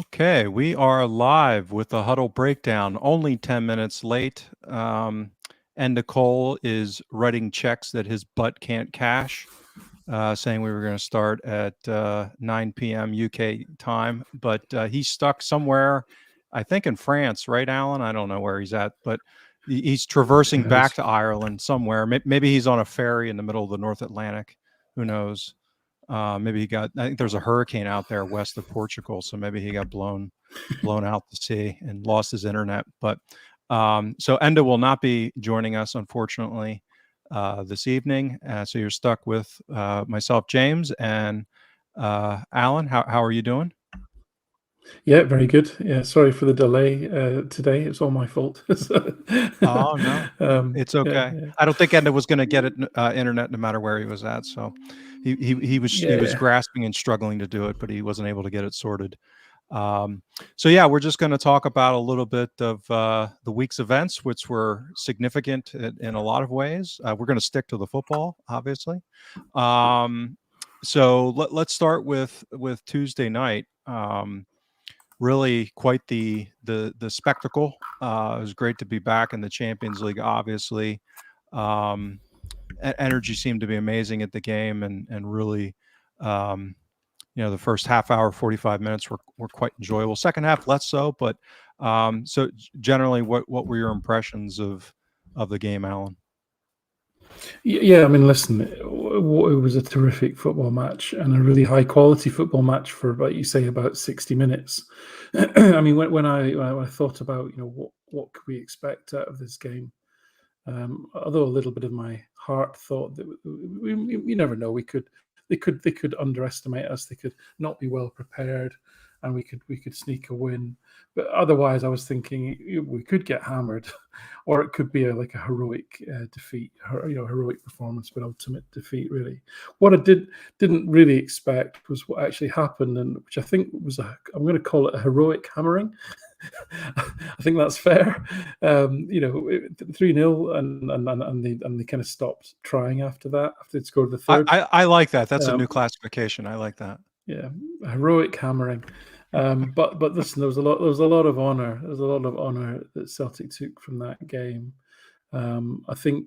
Okay, we are live with the Huddle Breakdown, only 10 minutes late. Enda Cole is writing checks that his butt can't cash, saying we were going to start at 9 p.m. UK time, but he's stuck somewhere, I think in France, right, Alan? I don't know where he's at, but he's traversing back to Ireland somewhere. Maybe he's on a ferry in the middle of the North Atlantic. Who knows? Maybe he got, I think there's a hurricane out there west of Portugal. So maybe he got blown out to sea and lost his internet. But so Enda will not be joining us, unfortunately, this evening. So you're stuck with myself, James, and Alan. How are you doing? Yeah, very good. Yeah, sorry for the delay today. It's all my fault. Oh, no. It's okay. Yeah. I don't think Enda was going to get it internet no matter where he was at. So he was grasping and struggling to do it, but he wasn't able to get it sorted. So yeah, we're just going to talk about a little bit of the week's events, which were significant in a lot of ways. We're going to stick to the football, obviously. So let's start with Tuesday night. Really quite the spectacle. It was great to be back in the Champions League, obviously. Energy seemed to be amazing at the game, and really, the first half hour, 45 minutes were quite enjoyable. Second half, less so, but so generally, what were your impressions of the game, Alan? Yeah, I mean, listen, it was a terrific football match and a really high quality football match for, about, you say, about 60 minutes. I mean, when I thought about, what could we expect out of this game, although a little bit of my heart thought that we never know, they could underestimate us, they could not be well prepared, and we could sneak a win. But otherwise, I was thinking we could get hammered, or it could be a heroic defeat, heroic performance, but ultimate defeat. Really, what I didn't really expect was what actually happened, and which I think was I'm going to call it a heroic hammering. I think that's fair. 3-0, and they kind of stopped trying after that. After they'd scored the third, I like that. That's a new classification. I like that. Yeah, heroic hammering. But listen, there was a lot of honor. There was a lot of honor that Celtic took from that game. I think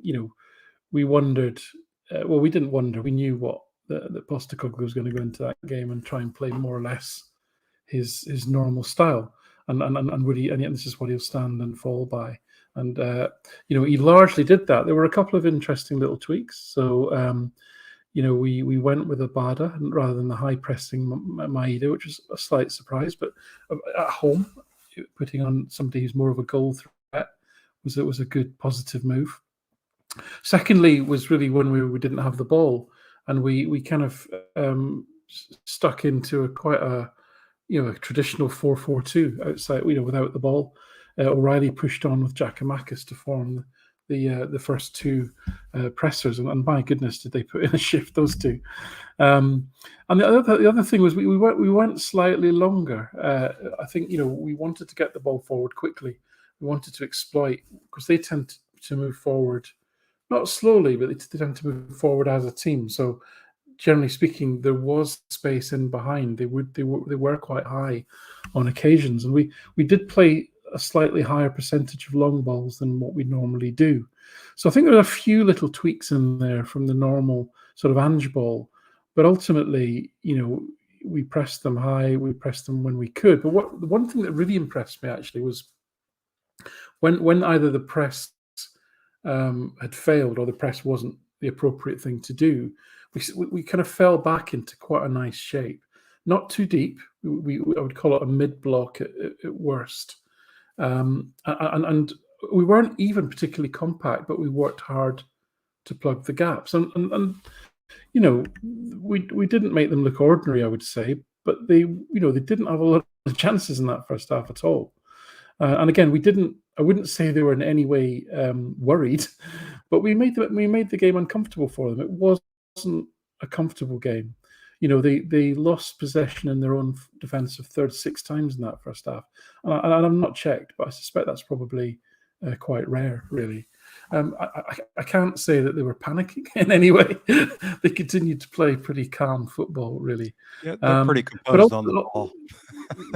we wondered. Well, we didn't wonder. We knew what that Postecoglou was going to go into that game and try and play more or less his normal style, and this is what he'll stand and fall by. And he largely did that. There were a couple of interesting little tweaks. So. We went with Abada rather than the high pressing Maeda, which was a slight surprise. But at home, putting on somebody who's more of a goal threat was a good positive move. Secondly, was really when we didn't have the ball, and we kind of stuck into quite a traditional 4-4-2 outside, without the ball. O'Reilly pushed on with Giakoumakis to form the first two pressers, and my goodness, did they put in a shift, those two. And the other thing was we went slightly longer. I think we wanted to get the ball forward quickly. We wanted to exploit, because they tend to move forward, not slowly, but they tend to move forward as a team. So generally speaking, there was space in behind. They were quite high on occasions, and we did play a slightly higher percentage of long balls than what we normally do. So I think there are a few little tweaks in there from the normal sort of Ange ball, but ultimately, we pressed them high, we pressed them when we could. But the one thing that really impressed me actually was when either the press had failed or the press wasn't the appropriate thing to do, we kind of fell back into quite a nice shape. Not too deep. I would call it a mid-block at worst. And we weren't even particularly compact, but we worked hard to plug the gaps. And we didn't make them look ordinary, I would say, but they didn't have a lot of chances in that first half at all. And again, I wouldn't say they were in any way worried, but we made the game uncomfortable for them. It wasn't a comfortable game. They lost possession in their own defensive third 6 times in that first half. And I'm not checked, but I suspect that's probably quite rare, really. I can't say that they were panicking in any way. They continued to play pretty calm football, really. Yeah, they're pretty composed on the ball.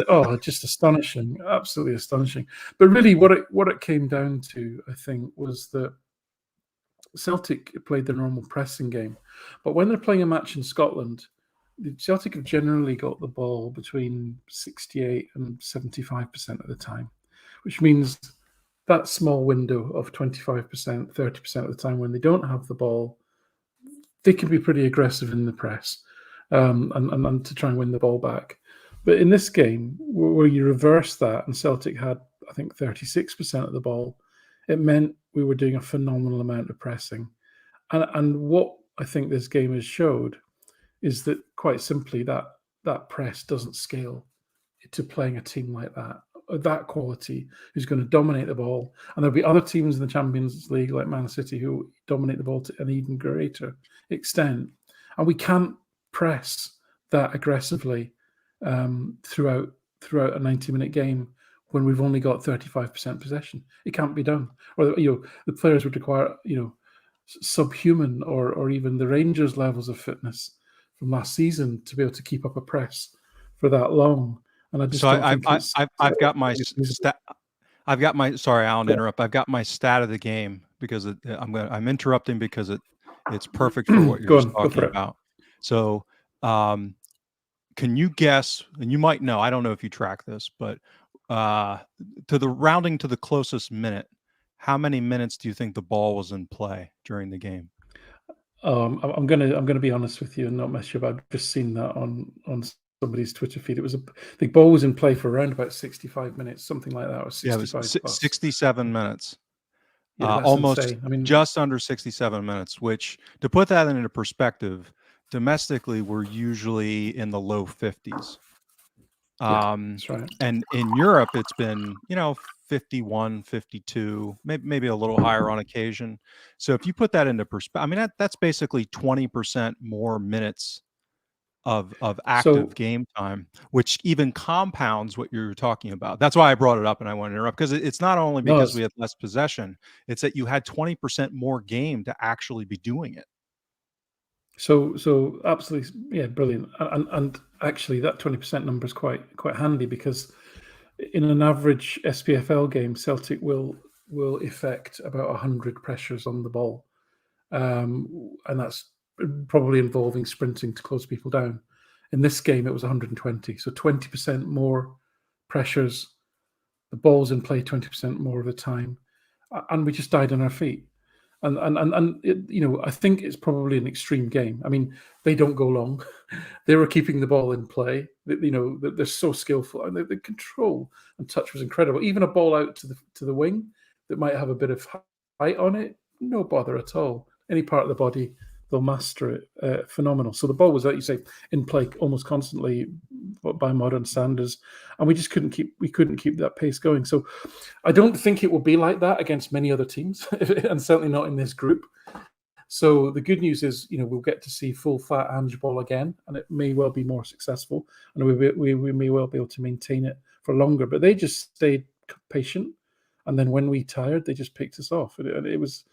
Oh, just astonishing, absolutely astonishing. But really, what it came down to, I think, was that Celtic played the normal pressing game, but when they're playing a match in Scotland, Celtic have generally got the ball between 68 and 75% of the time, which means that small window of 25%, 30% of the time when they don't have the ball, they can be pretty aggressive in the press, and to try and win the ball back. But in this game, where you reverse that, and Celtic had, I think, 36% of the ball, it meant we were doing a phenomenal amount of pressing. And what I think this game has showed is that, quite simply, that press doesn't scale to playing a team like that, of that quality, who's going to dominate the ball. And there'll be other teams in the Champions League, like Man City, who dominate the ball to an even greater extent. And we can't press that aggressively throughout a 90-minute game when we've only got 35% possession. It can't be done. Or the players would require subhuman or even the Rangers levels of fitness from last season to be able to keep up a press for that long. And I just So don't think it's. I've got my stat. I've got my, sorry, Alan, to interrupt. I've got my stat of the game because I'm interrupting because it's perfect for what you're Go just on, go talking for it. about. So, can you guess, and you might know, I don't know if you track this, but to the rounding to the closest minute, how many minutes do you think the ball was in play during the game? I'm gonna be honest with you and not mess you up. I've just seen that on somebody's Twitter feed. It was the ball was in play for around about 65 minutes, something like that, or Yeah, it 65 was plus. 67 minutes. Yeah, that's Almost insane. I mean, just under 67 minutes, which, to put that into perspective, domestically, we're usually in the low 50s. that's right. And in Europe, it's been, 51, 52, maybe a little higher on occasion. So if you put that into perspective, I mean, that's basically 20% more minutes of active So game time, which even compounds what you're talking about. That's why I brought it up, and I want to interrupt, because it's not only no, because we had less possession, it's that you had 20% more game to actually be doing it. so absolutely, yeah, brilliant. And actually, that 20% number is quite handy, because in an average SPFL game, Celtic will effect about 100 pressures on the ball, and that's probably involving sprinting to close people down. In this game, it was 120, so 20% more pressures. The ball's in play 20% more of the time, and we just died on our feet. And it, I think it's probably an extreme game. I mean, they don't go long. They were keeping the ball in play. They're so skillful, and the control and touch was incredible. Even a ball out to the wing that might have a bit of height on it, no bother at all. Any part of the body, they'll master it. Phenomenal. So the ball was, like you say, in play almost constantly by modern standards, and we just couldn't keep that pace going. So I don't think it will be like that against many other teams, and certainly not in this group. So the good news is, we'll get to see full fat handball again, and it may well be more successful, and we may well be able to maintain it for longer. But they just stayed patient, and then when we tired, they just picked us off. And it was,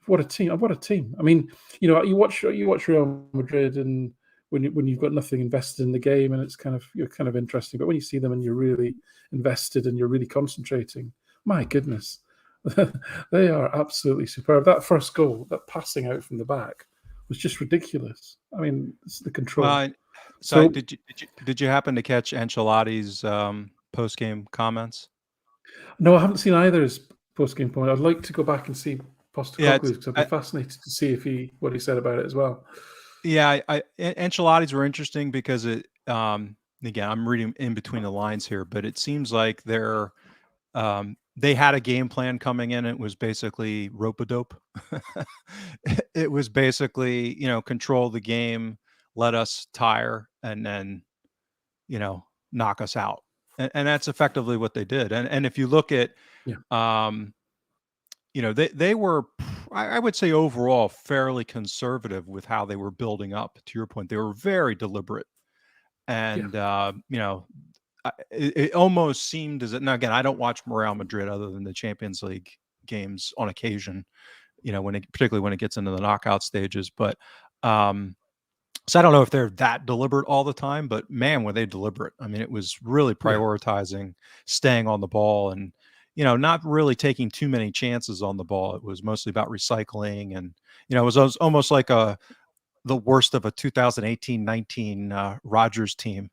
what a team! What a team! I mean, you watch Real Madrid, and when you've got nothing invested in the game, and you're kind of interesting. But when you see them and you're really invested and you're really concentrating, my goodness, they are absolutely superb. That first goal, that passing out from the back, was just ridiculous. I mean, it's the control. Well, so So did you happen to catch Ancelotti's post game comments? no, I haven't seen either's post game point. I'd like to go back and see Yeah, Postecoglou's, because I'd be fascinated to see what he said about it as well. yeah. Enchiladas were interesting because again, I'm reading in between the lines here, but it seems like they had a game plan coming in. It was basically rope-a-dope. It was basically, control the game, let us tire, and then, knock us out. And that's effectively what they did. And if you look at, Yeah, they were, I would say, overall fairly conservative with how they were building up. To your point, they were very deliberate. yeah, And, it almost seemed as, now again, I don't watch Real Madrid other than the Champions League games on occasion, particularly when it gets into the knockout stages. But So I don't know if they're that deliberate all the time, but man, were they deliberate. I mean, it was really Yeah. prioritizing staying on the ball and, not really taking too many chances on the ball. It was mostly about recycling and, it was almost like the worst of a 2018-19 Rodgers team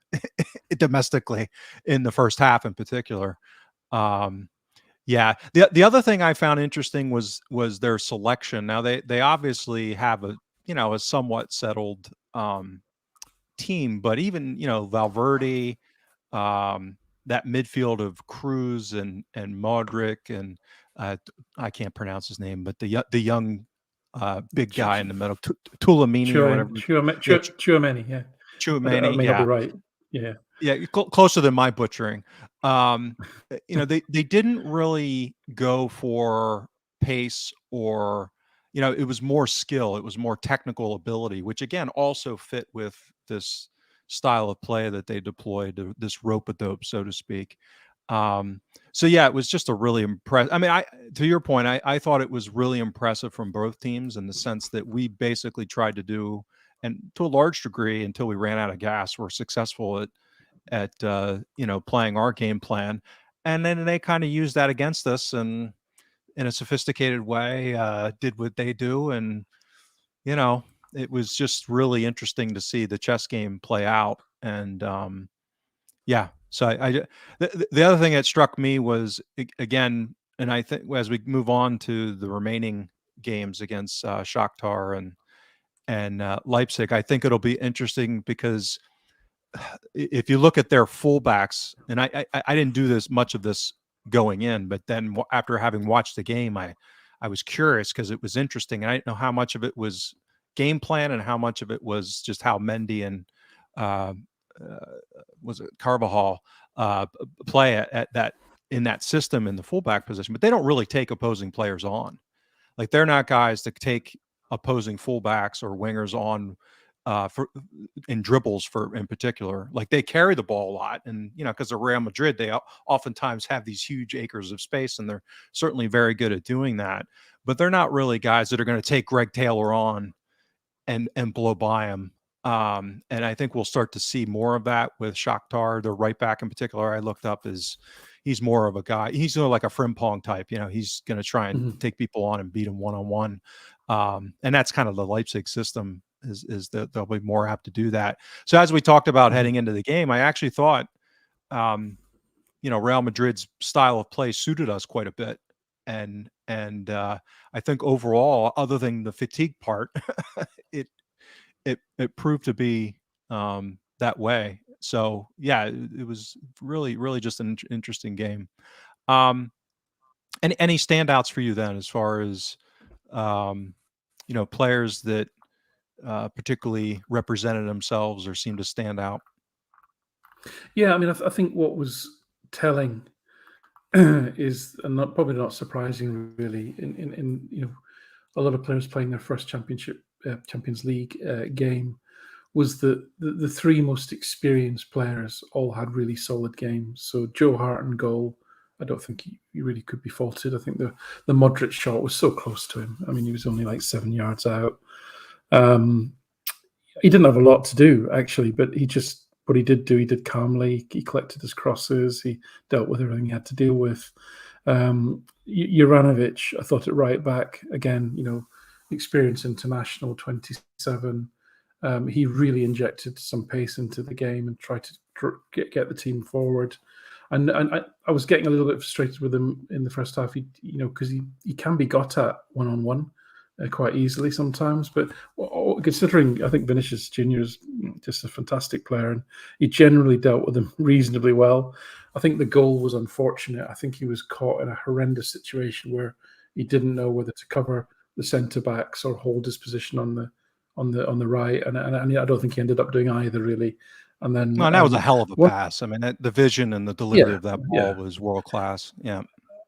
domestically in the first half in particular. Um, yeah. The other thing I found interesting was their selection. Now they obviously have a somewhat settled team, but even Valverde, that midfield of Cruz and Modric and I can't pronounce his name, but the young big guy in the middle, Tulamini or whatever. Yeah, Chouameni, yeah. I Chouameni. may not be Yeah, right. Yeah. yeah, closer than my butchering. Um, they didn't really go for pace or it was more skill, it was more technical ability, which again also fit with this style of play that they deployed, this rope a dope, so to speak. Um, so yeah, it was just a really impressive. I mean, to your point, I thought it was really impressive from both teams in the sense that we basically tried to do, and to a large degree, until we ran out of gas, were successful at playing our game plan, and then they kind of used that against us and in a sophisticated way did what they do, and you know it was just really interesting to see the chess game play out. And yeah, so the other thing that struck me was again, and I think as we move on to the remaining games against Shakhtar and Leipzig, I think it'll be interesting because if you look at their fullbacks, and I didn't do this much of this going in, but then after having watched the game, I was curious because it was interesting, and I didn't know how much of it was game plan and how much of it was just how Mendy and uh, uh, was it Carvajal play at that in that system in the fullback position, but they don't really take opposing players on. Like they're not guys that take opposing fullbacks or wingers on for in dribbles for in particular. Like they carry the ball a lot, and because of Real Madrid, they oftentimes have these huge acres of space, and they're certainly very good at doing that. But they're not really guys that are going to take Greg Taylor on and blow by him. And I think we'll start to see more of that with Shakhtar. The right back in particular, I looked up, is he's more of a guy. He's sort of like a Frimpong type. He's going to try and Mhm. take people on and beat them one-on-one. And that's kind of the Leipzig system, is that they'll be more apt to do that. So as we talked about Mhm. heading into the game, I actually thought, Real Madrid's style of play suited us quite a bit. And I think overall, other than the fatigue part, it it proved to be that way. So yeah, it was really really just an interesting game. Um, any standouts for you then, as far as um, players that particularly represented themselves or seemed to stand out? Yeah, I mean, I think what was telling is, and probably not surprising really, in a lot of players playing their first Champions League game, was that the three most experienced players all had really solid games. So Joe Hart in goal, I don't think he really could be faulted. I think the Modric shot was so close to him. I mean, he was only like 7 yards out. Um, he didn't have a lot to do actually, but what he did do, he did calmly. He collected his crosses. He dealt with everything he had to deal with. Juranovic, I thought at right back again. Experienced international, 27. He really injected some pace into the game and tried to get the team forward. And I was getting a little bit frustrated with him in the first half. Because he can be got at one-on-one quite easily sometimes. But considering, I think Vinicius Junior is just a fantastic player, and he generally dealt with them reasonably well. I think the goal was unfortunate. I think he was caught in a horrendous situation where he didn't know whether to cover the centre backs or hold his position on the right, and I don't think he ended up doing either really. And then No, and that was a hell of a one, pass. I mean, the vision and the delivery yeah, of that yeah. ball was world class. Yeah,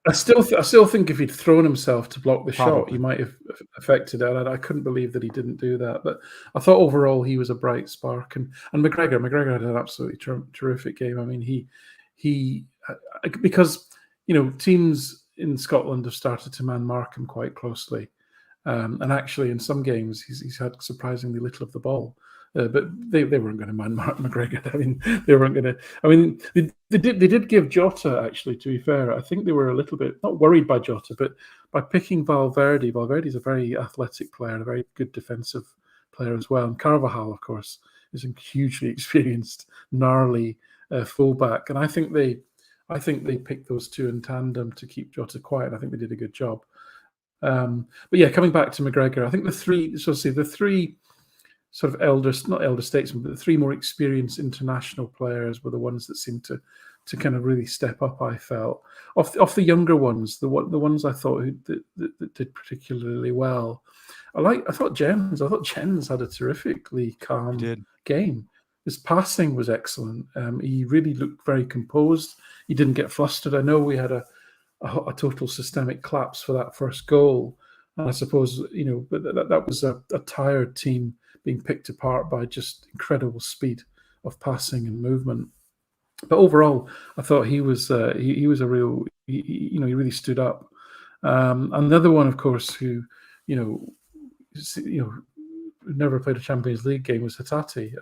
I still think if he'd thrown himself to block the shot, he probably. might have affected it. And I couldn't believe that he didn't do that. But I thought overall he was a bright spark. And McGregor had an absolutely terrific game. I mean, he because teams in Scotland have started to man mark him quite closely. And actually, in some games, he's had surprisingly little of the ball. but they weren't going to mind Mark McGregor. I mean, they weren't going to. I mean, they did give Jota, actually. To be fair, I think they were a little bit not worried by Jota, but by picking Valverde. Valverde's a very athletic player, and a very good defensive player as well. And Carvajal, of course, is a hugely experienced, gnarly fullback. And I think they picked those two in tandem to keep Jota quiet. I think they did a good job. But yeah, coming back to McGregor, I think the three sort of not elder statesmen, but the three more experienced international players were the ones that seemed to kind of really step up. I felt off the younger ones, the ones I thought that did particularly well. I thought Jens had a terrifically calm game. His passing was excellent. He really looked very composed. He didn't get flustered. I know we had a total systemic collapse for that first goal, and I suppose but that was a tired team being picked apart by just incredible speed of passing and movement. But overall, I thought he was he really stood up. Another one, of course, who never played a Champions League game was Hatate.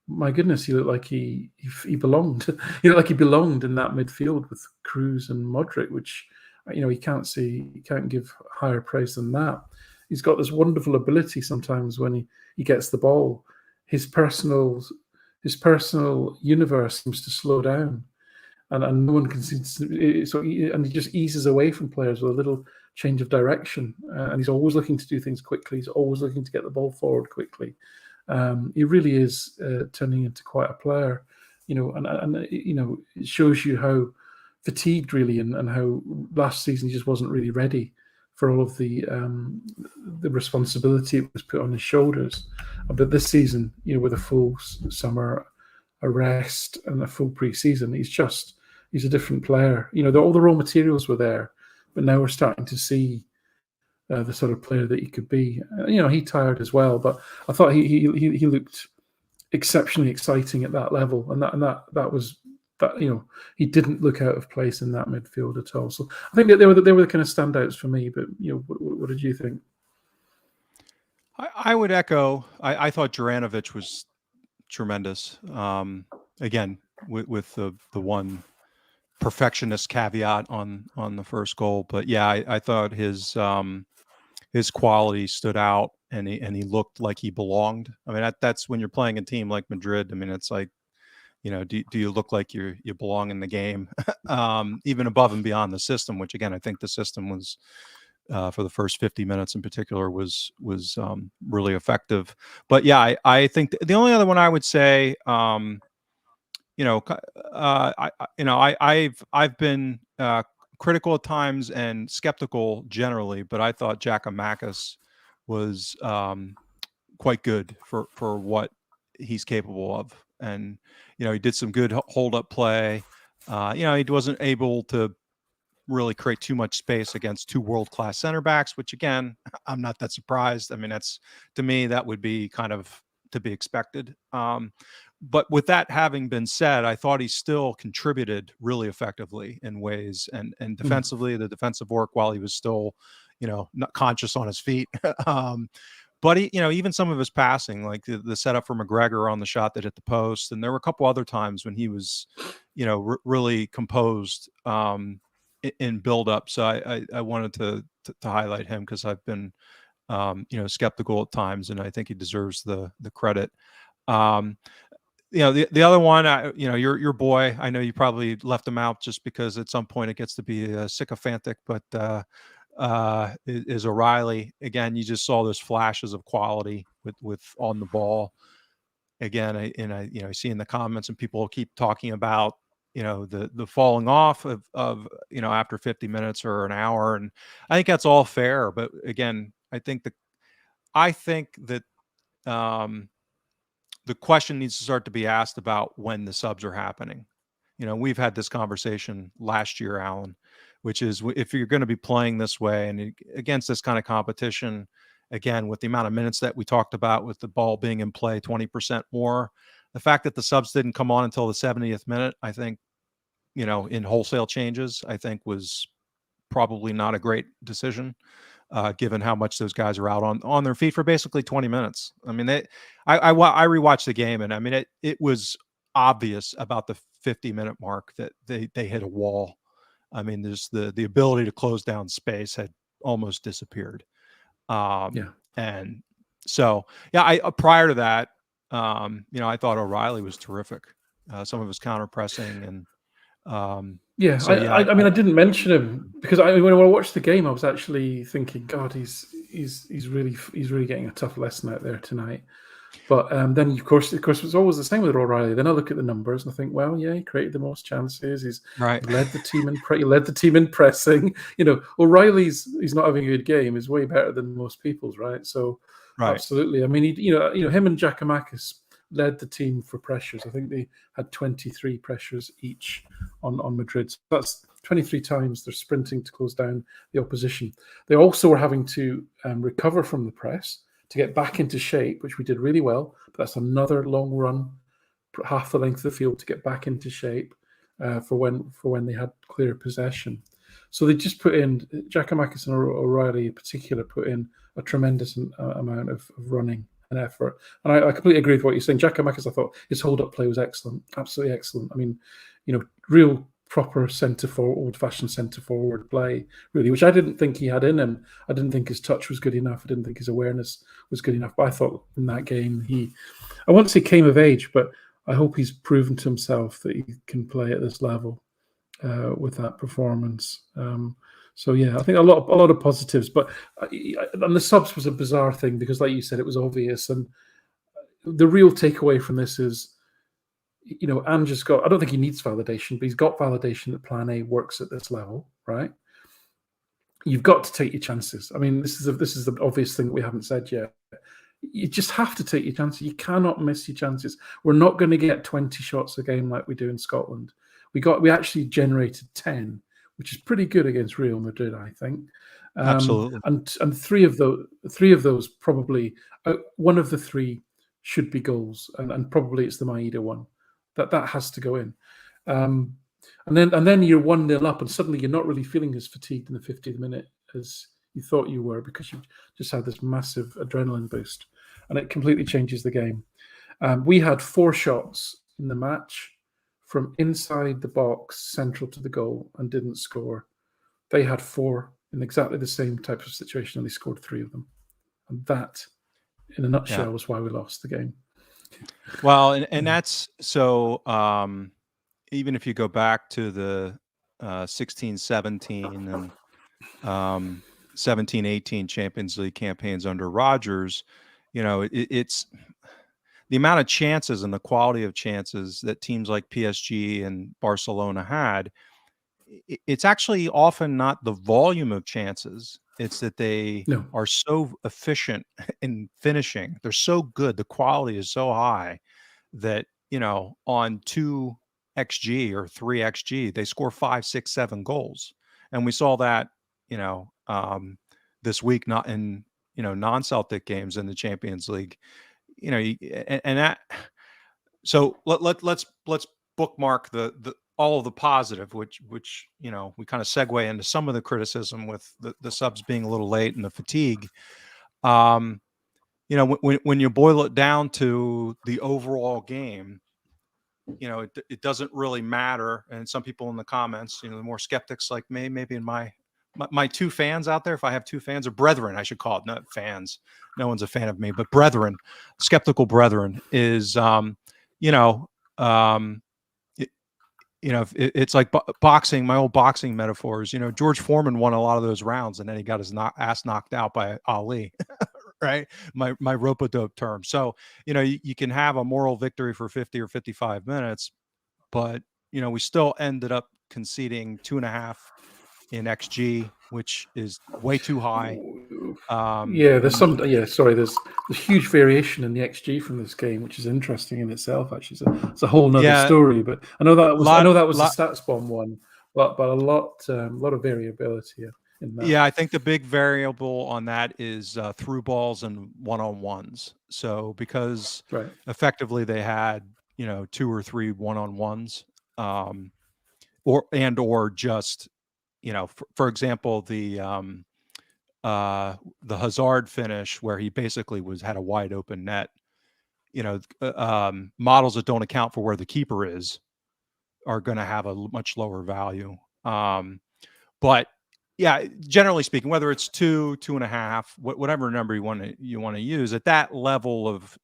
My goodness, he looked like he belonged. He looked like he belonged in that midfield with Kroos and Modric, which you can't give higher praise than that. He's got this wonderful ability sometimes when he gets the ball. His personal universe seems to slow down, and no one can see. And he just eases away from players with a little change of direction, and he's always looking to do things quickly. He's always looking to get the ball forward quickly. He really is turning into quite a player, and it shows you how fatigued really, and how last season he just wasn't really ready for all of the responsibility it was put on his shoulders. But this season, with a full summer, a rest, and a full pre-season, he's a different player. All the raw materials were there, but now we're starting to see the sort of player that he could be. He tired as well, but I thought he looked exceptionally exciting at that level, and that was that. He didn't look out of place in that midfield at all. So I think that they were the kind of standouts for me. But what did you think? I would echo. I thought Juranovic was tremendous. Again, with the one perfectionist caveat on the first goal, but yeah, I thought his quality stood out, and he looked like he belonged. I mean, that's when you're playing a team like Madrid. I mean, it's like, do you look like you belong in the game, even above and beyond the system? Which again, I think the system was for the first 50 minutes in particular was really effective. But yeah, I think the only other one I would say, I've been critical at times and skeptical generally, but I thought Giakoumakis was quite good for what he's capable of. And, he did some good hold up play. He wasn't able to really create too much space against two world-class center backs, which again, I'm not that surprised. I mean, to me, that would be kind of to be expected. But with that having been said, I thought he still contributed really effectively in ways, and defensively, the defensive work while he was still, not conscious on his feet. But he, even some of his passing, like the setup for McGregor on the shot that hit the post, and there were a couple other times when he was, really composed in build-up. So I wanted to highlight him because I've been, skeptical at times, and I think he deserves the credit. The other one, your boy, I know you probably left him out just because at some point it gets to be sycophantic, but is O'Reilly. Again, you just saw those flashes of quality with on the ball. Again, I see in the comments and people keep talking about, the falling off of after 50 minutes or an hour, and I think that's all fair. But again, I think that the question needs to start to be asked about when the subs are happening. We've had this conversation last year, Alan, which is if you're going to be playing this way and against this kind of competition, again, with the amount of minutes that we talked about, with the ball being in play 20% more, the fact that the subs didn't come on until the 70th minute, I think, in wholesale changes, I think was probably not a great decision. given how much those guys are out on their feet for basically 20 minutes. I mean, I rewatched the game, and I mean, it was obvious about the 50-minute mark that they hit a wall. I mean, there's the ability to close down space had almost disappeared. And so, yeah, prior to that, I thought O'Reilly was terrific. Some of his counter pressing and I mean, I didn't mention him because when I watched the game, I was actually thinking, God, he's really getting a tough lesson out there tonight. But then, of course, it's always the same with O'Reilly. Then I look at the numbers and I think, well, yeah, he created the most chances. He led the team in pressing. O'Reilly's not having a good game is way better than most people's, right? So, absolutely. I mean, him and Giakoumakis led the team for pressures. I think they had 23 pressures each on Madrid. So that's 23 times they're sprinting to close down the opposition. They also were having to recover from the press to get back into shape, which we did really well. But that's another long run, half the length of the field to get back into shape for when they had clear possession. So they just put in, Giakoumakis and O'Reilly in particular, put in a tremendous amount of running and effort. And I completely agree with what you're saying. Giakoumakis, I thought his hold-up play was excellent, absolutely excellent. I mean, real proper old-fashioned centre-forward play, really, which I didn't think he had in him. I didn't think his touch was good enough. I didn't think his awareness was good enough. But I thought in that game, I won't say came of age, but I hope he's proven to himself that he can play at this level with that performance. So yeah, I think a lot of positives. But and the subs was a bizarre thing because, like you said, it was obvious. And the real takeaway from this is, Ange's got, I don't think he needs validation, but he's got validation that plan A works at this level, right? You've got to take your chances. I mean, this is the obvious thing that we haven't said yet. You just have to take your chances. You cannot miss your chances. We're not going to get 20 shots a game like we do in Scotland. We actually generated 10, which is pretty good against Real Madrid, I think. Absolutely. And three of those probably, one of the three should be goals, and probably it's the Maeda one. That has to go in. And then you're 1-0 up, and suddenly you're not really feeling as fatigued in the 50th minute as you thought you were because you've just had this massive adrenaline boost, and it completely changes the game. We had 4 shots in the match from inside the box, central to the goal, and didn't score. They had 4 in exactly the same type of situation, and they scored 3 of them. And that, in a nutshell, was why we lost the game. Well, and that's so. Even if you go back to the 16-17 and 17-18 Champions League campaigns under Rodgers, it's the amount of chances and the quality of chances that teams like PSG and Barcelona had. It's actually often not the volume of chances. It's that they are so efficient in finishing. They're so good. The quality is so high that, on 2 XG or 3 XG, they score 5, 6, 7 goals. And we saw that, this week, not in, non-Celtic games in the Champions League, and that. So let's bookmark the all of the positive, which we kind of segue into some of the criticism with the subs being a little late and the fatigue. When you boil it down to the overall game, it doesn't really matter. And some people in the comments, the more skeptics like me, maybe in my 2 fans out there, if I have 2 fans, or brethren, I should call it, not fans. No one's a fan of me, but brethren, skeptical brethren is, it's like boxing, my old boxing metaphors. George Foreman won a lot of those rounds, and then he got his ass knocked out by Ali. Right, my rope-a-dope term. So you can have a moral victory for 50 or 55 minutes, but we still ended up conceding 2.5 in XG, which is way too high. There's huge variation in the XG from this game, which is interesting in itself. Actually, it's a whole nother story. But I know that was the Stats Bomb one, but a lot of variability in that. Yeah, I think the big variable on that is through balls and one-on-ones. So because effectively they had 2 or 3 one-on-ones, or just for example, the the Hazard finish where he basically had a wide open net. Models that don't account for where the keeper is are going to have a much lower value. But yeah, generally speaking, whether it's 2.5, whatever number you want to use at that level of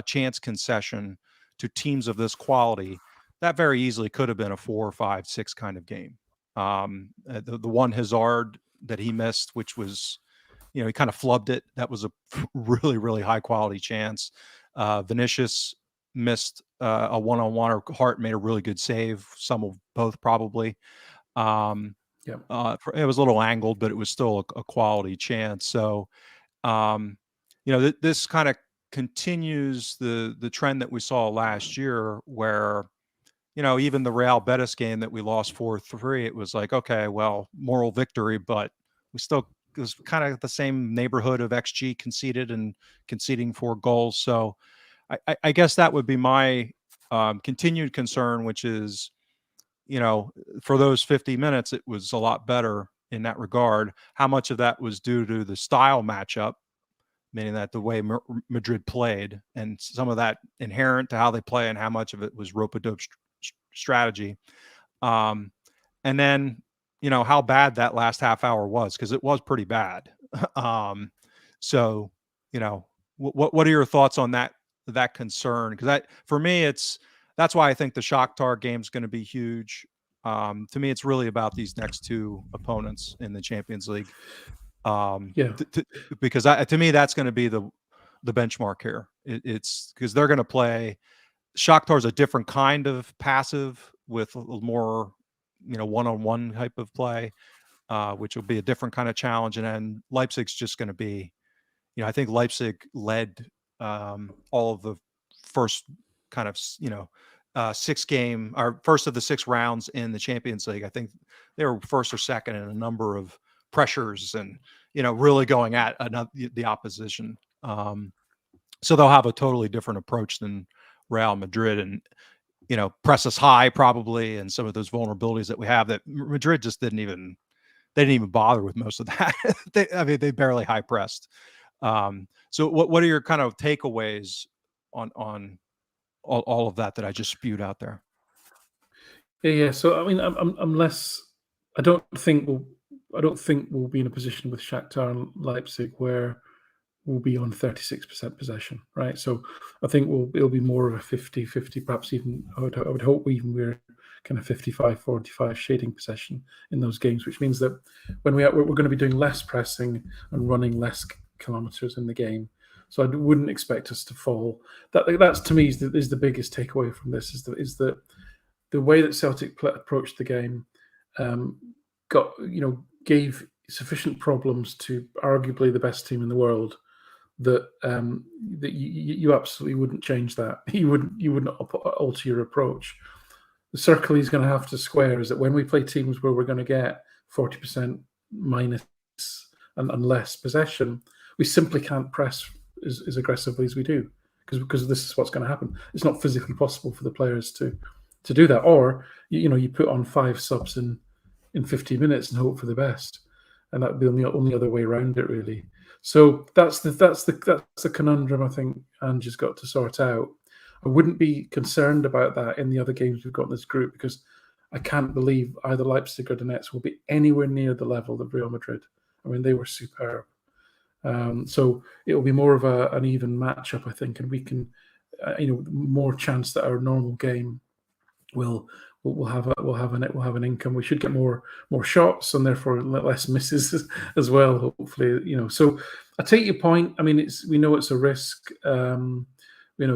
chance concession to teams of this quality, that very easily could have been a 4, 5, 6 kind of game. The one Hazard that he missed, which was, he kind of flubbed it. That was a really, really high quality chance. Vinicius missed a one-on-one, or Hart made a really good save. Some of both probably. It was a little angled, but it was still a quality chance. So, this kind of continues the trend that we saw last year, where, even the Real Betis game that we lost 4-3, it was like, okay, well, moral victory, but it was kind of the same neighborhood of XG conceded and conceding 4 goals. So I guess that would be my continued concern, which is, for those 50 minutes, it was a lot better in that regard. How much of that was due to the style matchup, meaning that the way Madrid played, and some of that inherent to how they play, and how much of it was rope-a-dope strategy. And then, how bad that last half hour was, because it was pretty bad. So, what are your thoughts on that concern? Because for me, that's why I think the Shakhtar game is going to be huge. To me, it's really about these next 2 opponents in the Champions League. Because to me, that's going to be the benchmark here. It's because they're going to play. Shakhtar's a different kind of passive with a little more, one-on-one type of play, which will be a different kind of challenge. And then Leipzig's just going to be, I think Leipzig led all of the first kind of 6 game, or first of the 6 rounds in the Champions League. I think they were first or second in a number of pressures and, really going at the opposition. So they'll have a totally different approach than Real Madrid, and, press us high probably, and some of those vulnerabilities that we have that Madrid just didn't even bother with most of that. They barely high pressed. So what are your kind of takeaways on all of that I just spewed out there? Yeah. So I'm less. I don't think we'll be in a position with Shakhtar and Leipzig where we'll be on 36% possession, right? So I think it'll be more of a 50-50, perhaps even. I would hope we're kind of 55-45 shading possession in those games, which means that when we're going to be doing less pressing and running less kilometers in the game. So I wouldn't expect us to fall. That's to me is the biggest takeaway from this, is that the way that Celtic approached the game gave sufficient problems to arguably the best team in the world, that you absolutely wouldn't change that. You wouldn't alter your approach. The circle he's going to have to square is that when we play teams where we're going to get 40% minus and less possession, we simply can't press as aggressively as we do, because this is what's going to happen. It's not physically possible for the players to do that. Or you put on 5 subs in 15 minutes and hope for the best, and that would be the only other way around it, really. So that's the conundrum I think Ange's got to sort out. I wouldn't be concerned about that in the other games we've got in this group, because I can't believe either Leipzig or Donetsk will be anywhere near the level of Real Madrid. I mean, they were superb. So it will be more of an even matchup, I think, and we can, more chance that our normal game will have an income. We should get more shots and therefore less misses as well, hopefully. So I take your point. I mean, we know it's a risk. We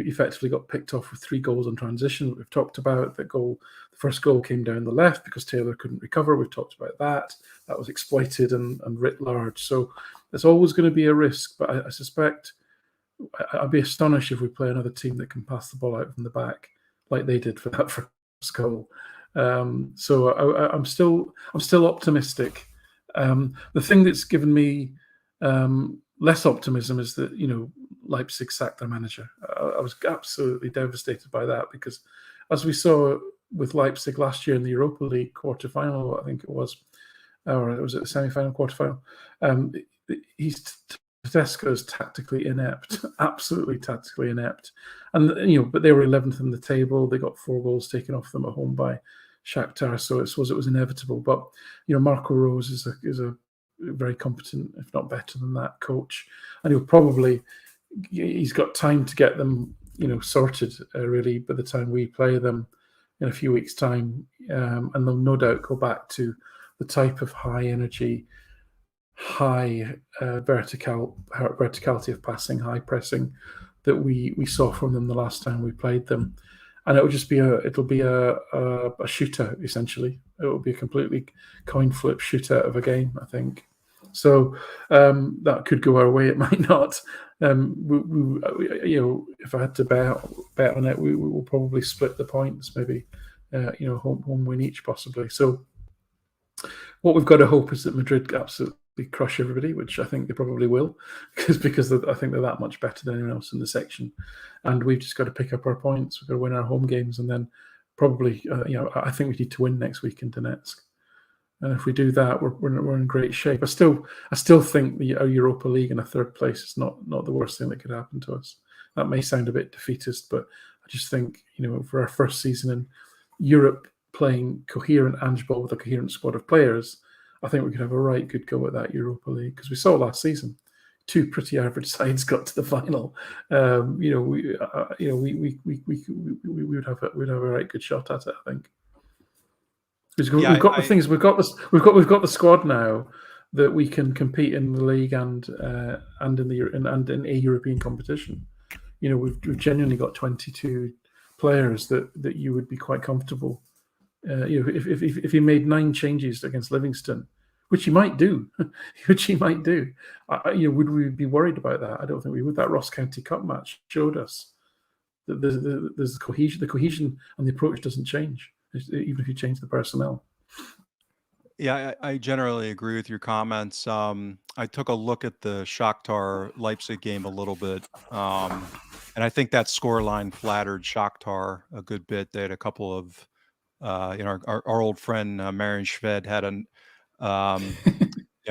effectively got picked off with 3 goals on transition. We've talked about that goal. The first goal came down the left because Taylor couldn't recover. We've talked about that. That was exploited and writ large. So there's always going to be a risk, but I suspect I'd be astonished if we play another team that can pass the ball out from the back like they did for that first goal. So I'm still optimistic. The thing that's given me less optimism is that Leipzig sacked their manager. I was absolutely devastated by that, because as we saw with Leipzig last year in the Europa League quarterfinal, I think it was, or was it a semi-final, quarter-final? Tedesco's tactically inept, absolutely tactically inept, and but they were 11th in the table. They got 4 goals taken off them at home by Shakhtar, so it was inevitable. But Marco Rose is a very competent, if not better than that, coach, and he's got time to get them sorted really by the time we play them in a few weeks' time, and they'll no doubt go back to the type of high energy, high verticality of passing, high pressing that we saw from them the last time we played them, and it'll be a shootout essentially. It will be a completely coin flip shootout of a game, I think. So that could go our way. It might not. If I had to bet on it, we will probably split the points, maybe home win each possibly. So what we've got to hope is that Madrid absolutely crush everybody, which I think they probably will, because I think they're that much better than anyone else in the section, and we've just got to pick up our points. We've got to win our home games, and then probably I think we need to win next week in Donetsk. And if we do that, we're in great shape. I still think our Europa League in a third place is not the worst thing that could happen to us. That may sound a bit defeatist, but I just think for our first season in Europe, playing coherent handball with a coherent squad of players, I think we could have a right good go at that Europa League, because we saw last season 2 pretty average sides got to the final. We would have a right good shot at it, I think. We've got the squad now that we can compete in the league and in a European competition. We've genuinely got 22 players that you would be quite comfortable. If he made 9 changes against Livingston, which he might do, would we be worried about that? I don't think we would. That Ross County Cup match showed us that there's cohesion. The cohesion and the approach doesn't change, even if you change the personnel. Yeah, I generally agree with your comments. I took a look at the Shakhtar Leipzig game a little bit, and I think that scoreline flattered Shakhtar a good bit. They had a couple of, our old friend Marian Shved had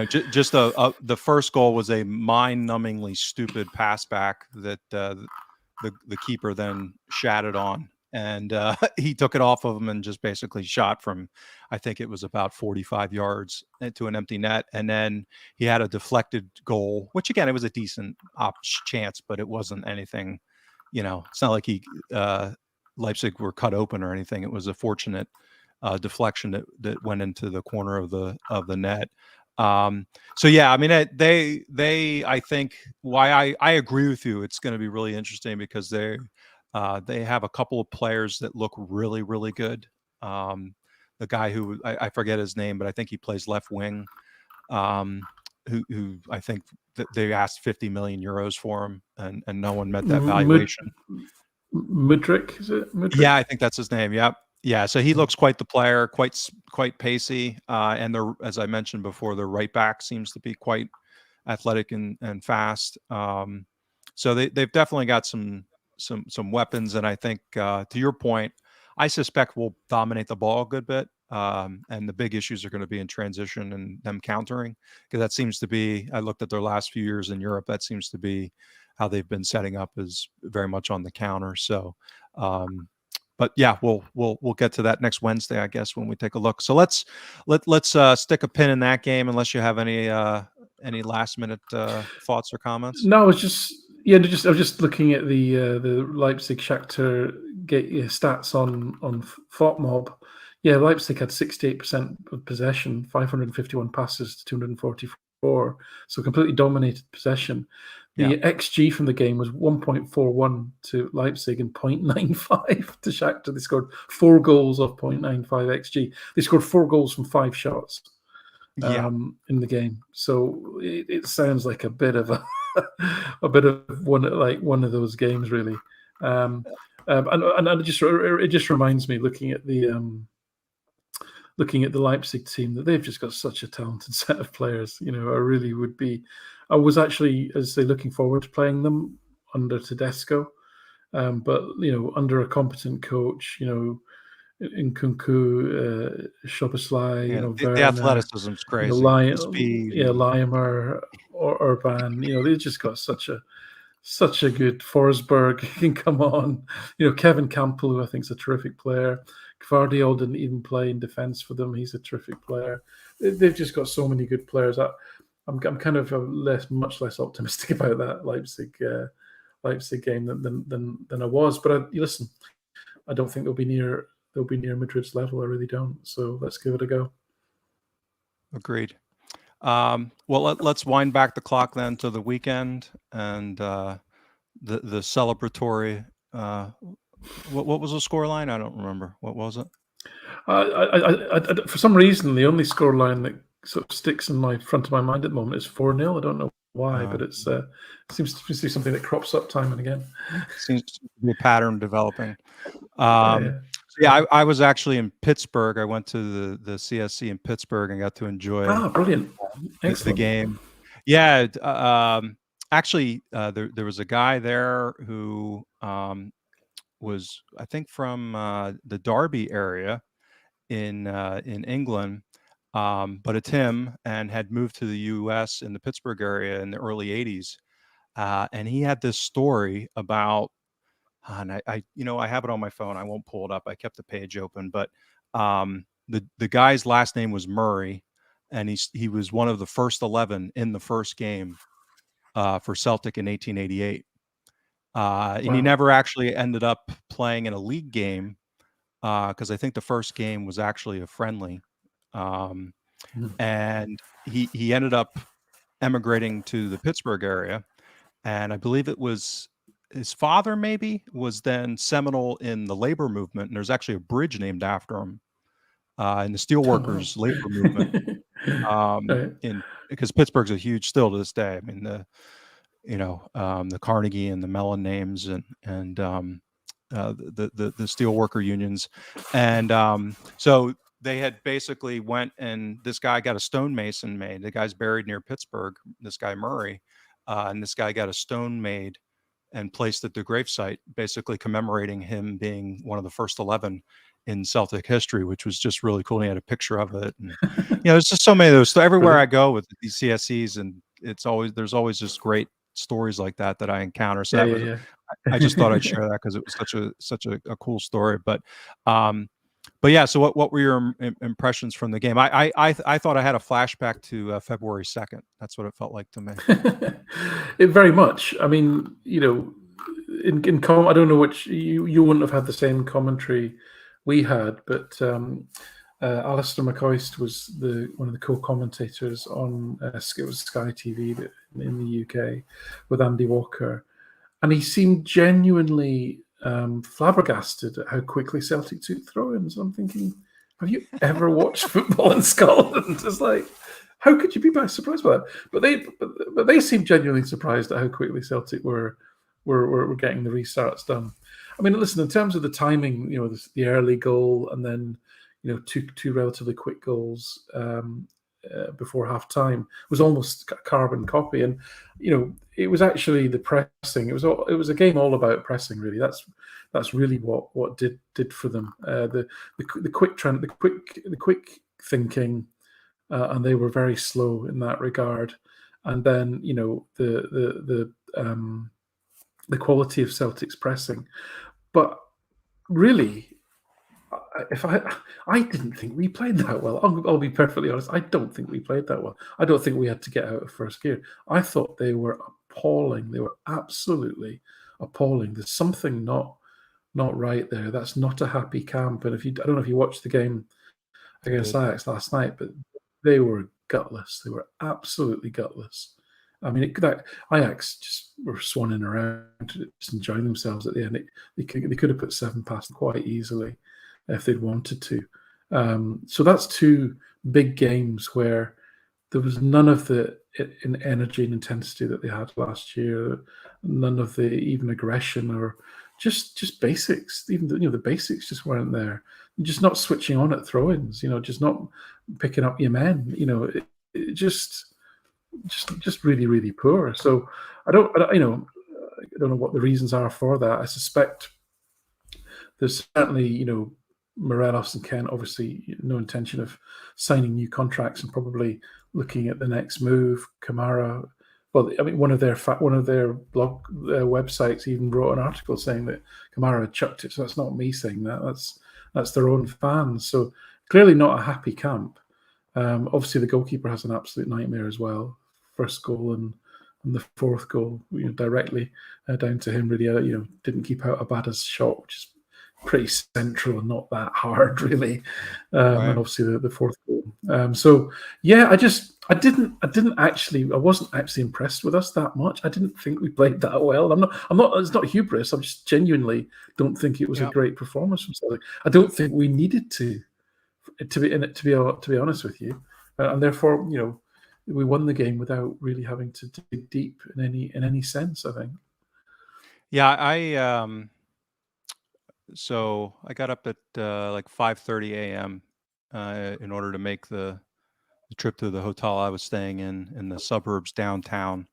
just the first goal was a mind-numbingly stupid pass back that the keeper then shattered on, and he took it off of him and just basically shot from, I think it was about 45 yards into an empty net. And then he had a deflected goal, which again, it was a decent chance, but it wasn't anything, it's not like Leipzig were cut open or anything. It was a fortunate deflection that went into the corner of the net. So yeah, I mean, I think why I agree with you. It's going to be really interesting because they have a couple of players that look really, really good. The guy who I forget his name, but I think he plays left wing, who I think that they asked 50 million euros for him, and no one met that valuation. Mudryk, is it? Mudryk? Yeah, I think that's his name. Yep. Yeah, so he looks quite the player, quite pacey, and as I mentioned before, the right back seems to be quite athletic and fast. So they've definitely got some weapons, and I think to your point, I suspect we'll dominate the ball a good bit, and the big issues are going to be in transition and them countering, because that seems to be. I looked at their last few years in Europe. That seems to be how they've been setting up, is very much on the counter. So. But yeah, we'll get to that next Wednesday, I guess, when we take a look. So let's stick a pin in that game, unless you have any last minute thoughts or comments. No, I was just looking at the Leipzig Shakhtar stats on FotMob. Yeah, Leipzig had 68% of possession, 551 passes to 244, so completely dominated possession. The XG from the game was 1.41 to Leipzig and 0.95 to Shakhtar. They scored 4 goals off 0.95 XG. They scored 4 goals from 5 shots in the game. So it sounds like a bit of one of those games, really. And it just reminds me, looking at the Leipzig team, that they've just got such a talented set of players. I was actually, as I say, looking forward to playing them under Tedesco, but under a competent coach, Nkunku, Szoboszlai, Yeah, the Werner, athleticism's crazy. The speed. Laimer, or Urban. They've just got such a good Forsberg can come on. Kevin Campbell, who I think is a terrific player. Gvardiol didn't even play in defence for them. He's a terrific player. They've just got so many good players. I'm kind of much less optimistic about that Leipzig game than I was. But listen, I don't think they'll be near Madrid's level. I really don't. So let's give it a go. Agreed. Well, let's wind back the clock then to the weekend and the celebratory. What was the scoreline? I don't remember. What was it? For some reason, the only scoreline that sort of sticks in my front of my mind at the moment is 4-0. I don't know why, but it seems to be something that crops up time and again. Seems to be a pattern developing. I was actually in Pittsburgh. I went to the CSC in Pittsburgh and got to enjoy brilliant. The game. Yeah, actually, there was a guy there who was, I think, from the Derby area in England, but a Tim, and had moved to the U.S. in the Pittsburgh area in the early '80s, and he had this story about. And I have it on my phone. I won't pull it up. I kept the page open, but the guy's last name was Murray, and he was one of the first 11 in the first game for Celtic in 1888. And he never actually ended up playing in a league game because I think the first game was actually a friendly. And he ended up emigrating to the Pittsburgh area, and I believe it was his father maybe was then seminal in the labor movement, and there's actually a bridge named after him in the steelworkers labor movement. Because Pittsburgh's a huge, still to this day. I mean, the Carnegie and the Mellon names and the steelworker unions, and so they had basically went, and this guy got a stonemason made. The guy's buried near Pittsburgh, this guy Murray, and this guy got a stone made and placed at the gravesite, basically commemorating him being one of the first 11 in Celtic history, which was just really cool. And he had a picture of it, and there's just so many of those. So everywhere I go with these CSCs, and there's always just great stories like that I encounter. So I just thought I'd share that because it was such a cool story. But yeah. So what were your impressions from the game? I thought I had a flashback to February 2nd. That's what it felt like to me. It very much. I mean, I don't know which you wouldn't have had the same commentary we had, but Alistair McCoist was one of the co-commentators on it was Sky TV in the UK with Andy Walker, and he seemed genuinely flabbergasted at how quickly Celtic took throw-ins. I'm thinking, have you ever watched football in Scotland? It's like, how could you be surprised by that? But they seemed genuinely surprised at how quickly Celtic were getting the restarts done. I mean, listen, in terms of the timing, the early goal and then two relatively quick goals before half time was almost carbon copy, and it was actually the pressing. It was a game all about pressing, really. That's really what did for them. The quick trend, the quick thinking, and they were very slow in that regard. And then the quality of Celtic's pressing, but really, I didn't think we played that well. I'll be perfectly honest. I don't think we played that well. I don't think we had to get out of first gear. I thought they were appalling. They were absolutely appalling. There's something not right there. That's not a happy camp. And I don't know if you watched the game against Ajax last night, but they were gutless. They were absolutely gutless. I mean, that Ajax just were swanning around, just enjoying themselves at the end. They could have put 7 past them quite easily if they'd wanted to. So that's 2 big games where there was none of the energy and intensity that they had last year, none of the even aggression or just basics. Even the basics just weren't there. Just not switching on at throw-ins. Just not picking up your men. It just really, really poor. So I don't know what the reasons are for that. I suspect there's certainly Morelos and Kent, obviously, no intention of signing new contracts and probably looking at the next move. Kamara, well, I mean, one of their blog websites even wrote an article saying that Kamara had chucked it. So that's not me saying that. That's their own fans. So clearly not a happy camp. Obviously, the goalkeeper has an absolute nightmare as well. First goal and the fourth goal, directly down to him. Really, didn't keep out Abada's shot, which is pretty central and not that hard, really. Right. And obviously the fourth goal. So yeah, I wasn't actually impressed with us that much. I didn't think we played that well. I'm not. It's not hubris. I'm just genuinely don't think it was a great performance from Celtic. I don't think we needed to be honest with you, and therefore, we won the game without really having to dig deep in any sense, I think. Yeah, so I got up at like 5:30 a.m. In order to make the trip to the hotel I was staying in the suburbs downtown,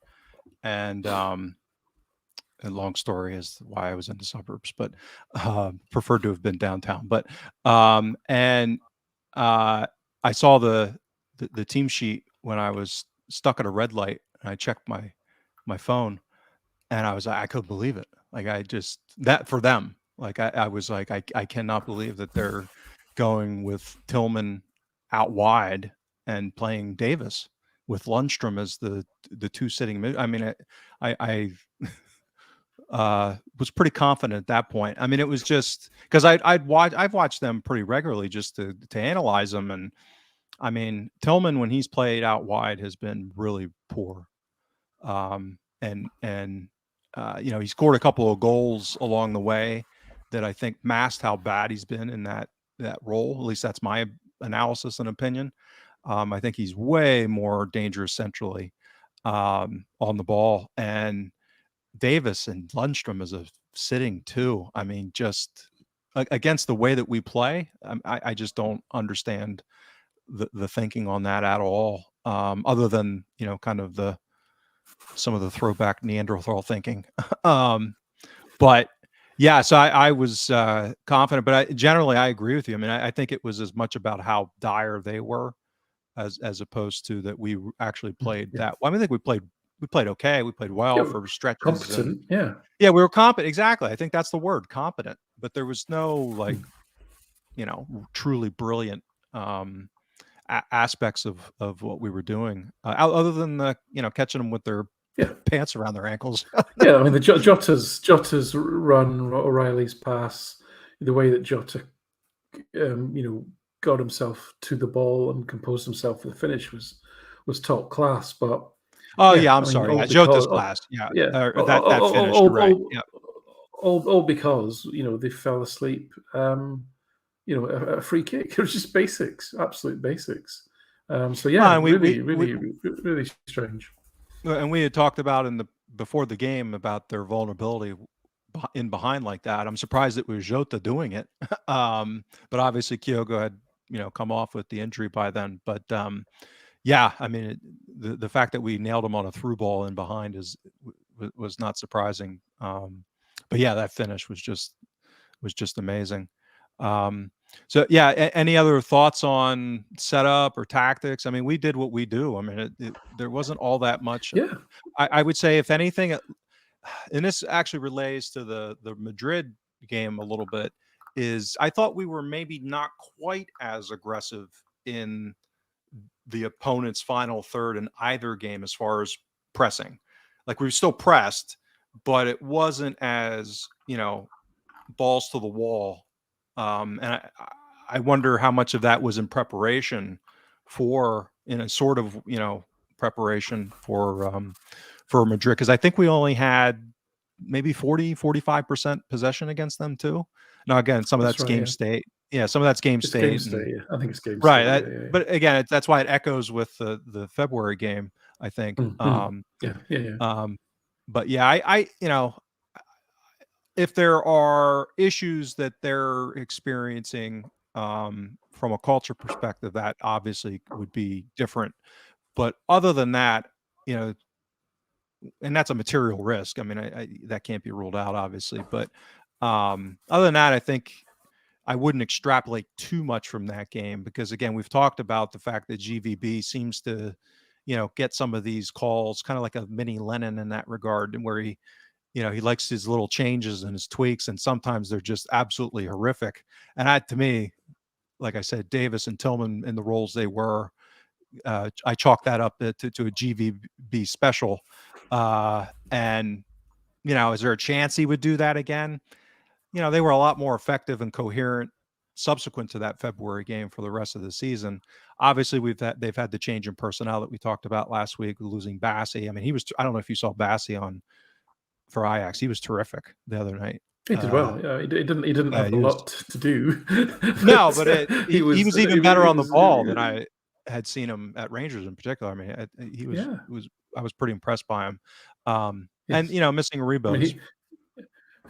and a long story as to why I was in the suburbs, but preferred to have been downtown. But and I saw the team sheet when I was stuck at a red light, and I checked my phone, and I couldn't believe it. Like, I just, that for them, like, I was like, I cannot believe that they're going with Tillman out wide and playing Davis with Lundstrom as the two sitting mid. I mean, I was pretty confident at that point. I mean, it was just because I've watched them pretty regularly just to analyze them, and I mean, Tillman, when he's played out wide, has been really poor. And he scored a couple of goals along the way that I think masked how bad he's been in that role. At least that's my analysis and opinion. I think he's way more dangerous centrally on the ball, and Davis and Lundstrom is a sitting too. I mean, just against the way that we play, I just don't understand the thinking on that at all. Other than kind of some of the throwback Neanderthal thinking. But yeah, so I was confident, but generally I agree with you. I mean, I think it was as much about how dire they were as opposed to that we actually played that. Well, I mean, I think we played okay. We played well for stretches. Competent, yeah, we were competent. Exactly. I think that's the word, competent. But there was no like, truly brilliant aspects of what we were doing, other than the catching them with their pants around their ankles. Yeah, I mean, the Jota's run, O'Reilly's pass, the way that Jota, got himself to the ball and composed himself for the finish was top class. But I'm sorry, Jota's class, that finish, right? Yeah, all because they fell asleep. A free kick. It was just basics, absolute basics. So yeah, really strange. And we had talked about before the game about their vulnerability in behind like that. I'm surprised it was Jota doing it, but obviously Kyogo had come off with the injury by then. But yeah, I mean, the fact that we nailed him on a through ball in behind was not surprising. But yeah, that finish was just amazing. So yeah, any other thoughts on setup or tactics? I mean, we did what we do. I mean, there wasn't all that much. Yeah, I would say, if anything, and this actually relates to the Madrid game a little bit, is I thought we were maybe not quite as aggressive in the opponent's final third in either game as far as pressing. Like, we were still pressed, but it wasn't as balls to the wall. And I wonder how much of that was in preparation for, in a sort of, preparation for Madrid. Cause I think we only had maybe 45% possession against them too. Now, again, some of that's game state. Yeah. Some of that's game state. Game state, yeah. I think it's game right. state. Yeah. But again, that's why it echoes with the February game, I think. But yeah, I if there are issues that they're experiencing from a culture perspective, that obviously would be different. But other than that, and that's a material risk. I mean, that can't be ruled out, obviously. But other than that, I think I wouldn't extrapolate too much from that game because, again, we've talked about the fact that GVB seems to, get some of these calls, kind of like a mini Lennon in that regard, and where he likes his little changes and his tweaks, and sometimes they're just absolutely horrific. And to me, like I said, Davis and Tillman in the roles they were, I chalk that up to a GVB special. And is there a chance he would do that again? They were a lot more effective and coherent subsequent to that February game for the rest of the season. Obviously, they've had the change in personnel that we talked about last week, losing Bassey. I mean, I don't know if you saw Bassey for Ajax. He was terrific the other night. He did well. Yeah, he didn't have a lot to do. No, but he was even better on the ball than I had seen him at Rangers in particular. I mean, I was pretty impressed by him. Yes. And missing Rebo. I mean,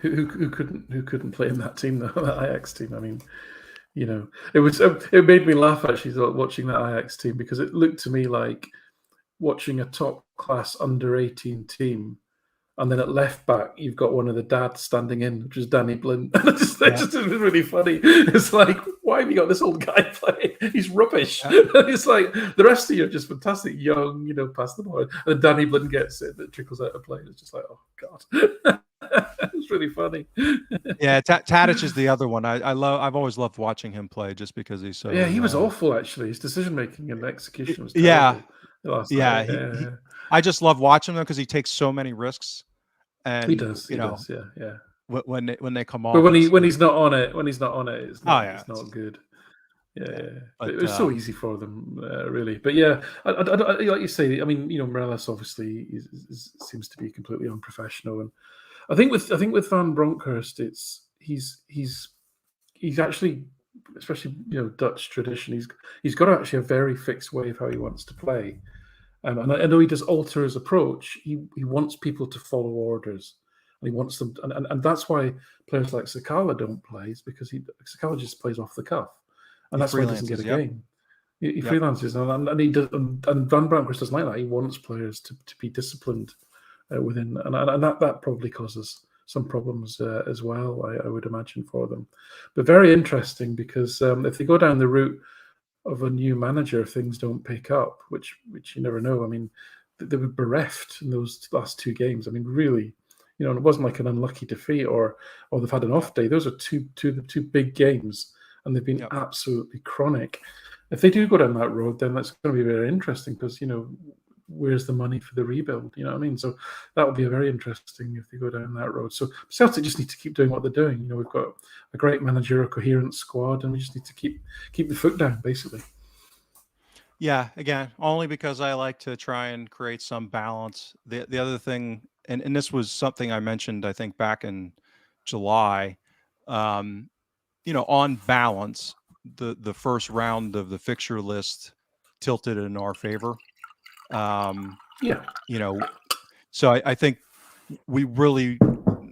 who couldn't play in that team though? That Ajax team. I mean, it made me laugh actually watching that Ajax team, because it looked to me like watching a top class under 18 team. And then at left back, you've got one of the dads standing in, which is Danny Blind. And it just was really funny. It's like, why have you got this old guy playing? He's rubbish. Yeah. It's like, the rest of you are just fantastic, young, pass the ball. And then Danny Blind gets it, that trickles out of play. It's just like, oh, God. It's really funny. Yeah, Tadic is the other one. I've always loved watching him play just because he's so... Yeah, he was awful, actually. His decision-making and execution was terrible. Yeah. I just love watching him because he takes so many risks. And he does, yeah. When they come off, but when he's not on it, it's not good. Yeah. But it was so easy for them, really. But yeah, I like you say. I mean, Morelos obviously seems to be completely unprofessional, and I think with Van Bronckhorst, he's actually, especially Dutch tradition. He's got actually a very fixed way of how he wants to play. And I know he does alter his approach. He wants people to follow orders, and he wants them. And that's why players like Sakala don't play, is because Sakala just plays off the cuff, and that's why he doesn't get a game. He freelances, and he does. And Van Bronckhorst doesn't like that. He wants players to be disciplined within, and that probably causes some problems as well. I would imagine for them, but very interesting, because if they go down the route of a new manager, if things don't pick up, which you never know. I mean, they were bereft in those last two games. I mean, really, it wasn't like an unlucky defeat or they've had an off day. Those are the two big games, and they've been absolutely chronic. If they do go down that road, then that's going to be very interesting, because where's the money for the rebuild? You know what I mean? So that will be very interesting if they go down that road. So Celtic just need to keep doing what they're doing. We've got a great manager, a coherent squad, and we just need to keep the foot down, basically. Yeah, again, only because I like to try and create some balance. The other thing, and this was something I mentioned, I think, back in July, on balance, the first round of the fixture list tilted in our favor. So I think we really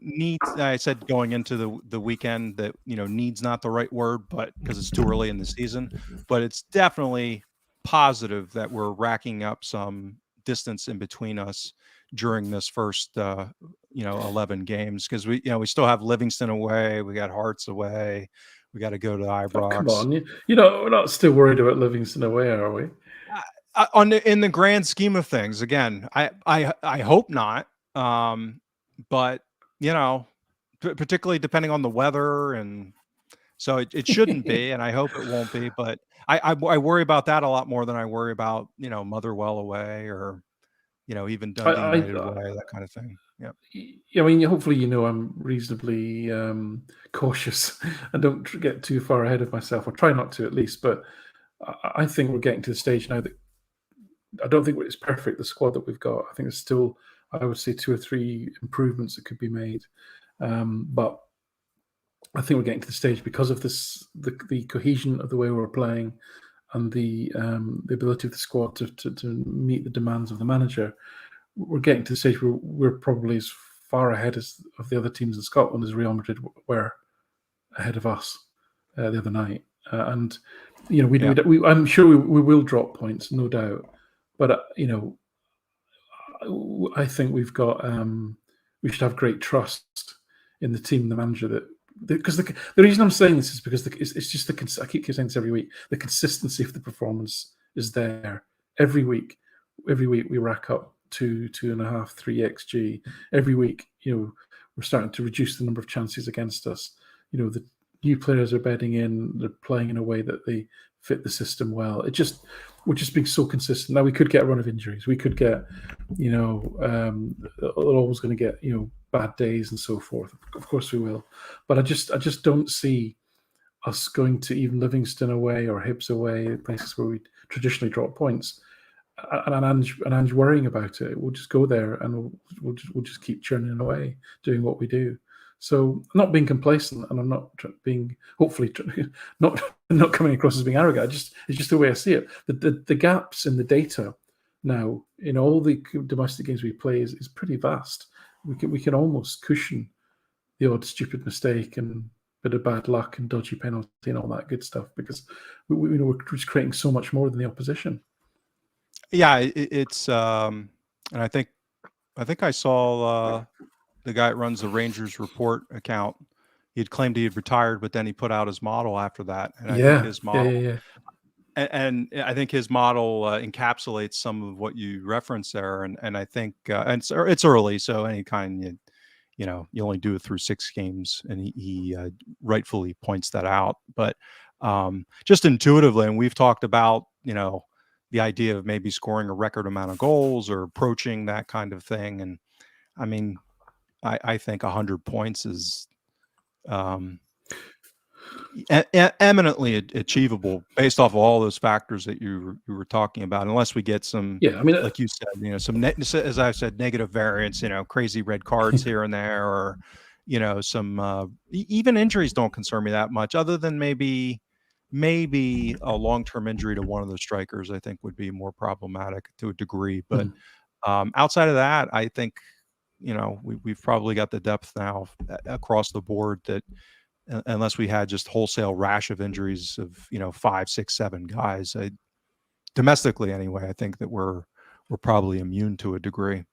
need, I said going into the weekend that, needs not the right word, but because it's too early in the season, but it's definitely positive that we're racking up some distance in between us during this first 11 games, because we still have Livingston away, we got Hearts away, we got to go to Ibrox. Oh, come on, we're not still worried about Livingston away, are we? In the grand scheme of things, again, I hope not, but particularly depending on the weather, and so it shouldn't be, and I hope it won't be. But I worry about that a lot more than I worry about Motherwell away, or even Dundee United away, that kind of thing. Yeah. I mean, hopefully I'm reasonably cautious and don't get too far ahead of myself, or try not to, at least. But I think we're getting to the stage now that I don't think it's perfect, the squad that we've got. I think there's still, I would say, 2 or 3 improvements that could be made. But I think we're getting to the stage, because of this, the cohesion of the way we're playing, and the ability of the squad to meet the demands of the manager. We're getting to the stage where we're probably as far ahead of the other teams in Scotland as Real Madrid were ahead of us the other night. And I'm sure we will drop points, no doubt. But I think we've got we should have great trust in the team, the manager, that because the reason I'm saying this is because it's just I keep saying this every week. The consistency of the performance is there every week. Every week we rack up 2.5, 3 xg. Every week, we're starting to reduce the number of chances against us. The new players are bedding in. They're playing in a way that they fit the system well. We're just being so consistent. Now we could get a run of injuries. We could get, they're always going to get, bad days and so forth. Of course we will. But I just don't see us going to even Livingston away or Hibs away, places where we traditionally drop points, and Ange worrying about it. We'll just go there and we'll just keep churning away, doing what we do. So I'm not being complacent, and I'm not being hopefully not coming across as being arrogant. It's just the way I see it. The gaps in the data now in all the domestic games we play is pretty vast. We can almost cushion the odd stupid mistake and bit of bad luck and dodgy penalty and all that good stuff, because we're just creating so much more than the opposition. Yeah, it's and I think I saw the guy that runs the Rangers report account. He had claimed he had retired, but then he put out his model after that, and I think his model, and I think his model encapsulates some of what you referenced there, and I think and it's early, so any kind you only do it through 6 games, and he rightfully points that out. But just intuitively, and we've talked about the idea of maybe scoring a record amount of goals or approaching that kind of thing, and I mean, I think 100 points is eminently achievable based off of all those factors that you were talking about, unless we get some, like you said, some as I said, negative variance, crazy red cards here and there, or some even injuries don't concern me that much, other than maybe a long-term injury to one of the strikers, I think would be more problematic to a degree. But outside of that, I think we've probably got the depth now across the board that unless we had just wholesale rash of injuries of 5, 6, 7 guys, domestically anyway, I think that we're probably immune to a degree.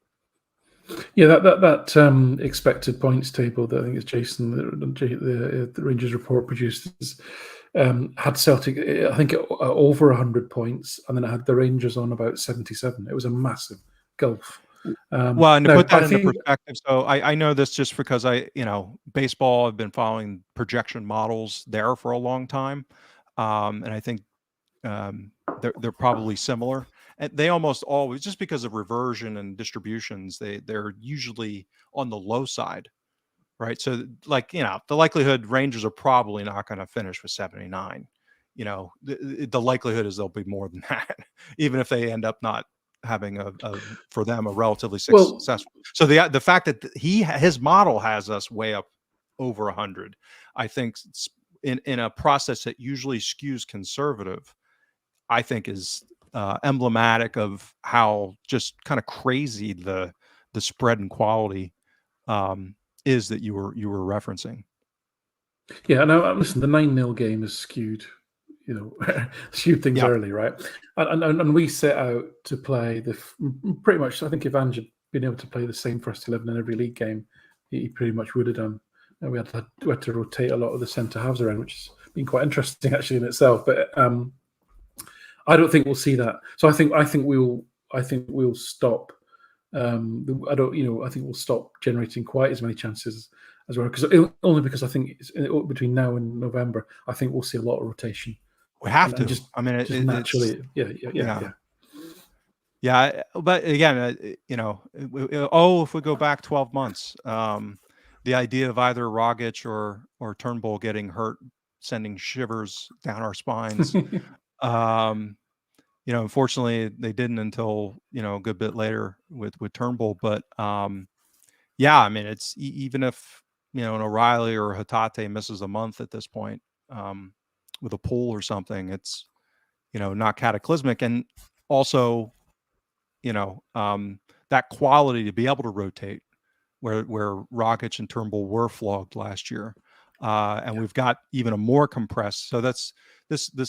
Yeah, that expected points table that I think it's Jason, the Rangers report produced, had Celtic, I think, over 100 points, and then it had the Rangers on about 77. It was a massive gulf. Well, and to put that into perspective, so I know this just because baseball, I've been following projection models there for a long time, and I think they're probably similar. And they almost always, just because of reversion and distributions, they're usually on the low side, right? So like the likelihood Rangers are probably not going to finish with 79. The likelihood is they'll be more than that, even if they end up not having for them a relatively successful. So the fact that his model has us way up over 100, I think in a process that usually skews conservative, I think is emblematic of how just kind of crazy the spread and quality is that you were referencing. Yeah, no, listen, the 9-0 game is skewed. Skewed things early, right? And we set out to play pretty much. I think if Ange had been able to play the same first 11 in every league game, he pretty much would have done. And we had to rotate a lot of the centre halves around, which has been quite interesting actually in itself. But I don't think we'll see that. So I think we'll stop. I think we'll stop generating quite as many chances as well, only because I think between now and November, I think we'll see a lot of rotation. We have to. Just naturally, yeah. But again, if we go back 12 months, the idea of either Rogic or Turnbull getting hurt, sending shivers down our spines. Unfortunately, they didn't until a good bit later with Turnbull. But it's even if an O'Reilly or Hatate misses a month at this point with a pull or something, it's not cataclysmic. And also that quality to be able to rotate where Rogic and Turnbull were flogged last year, and we've got even a more compressed. So this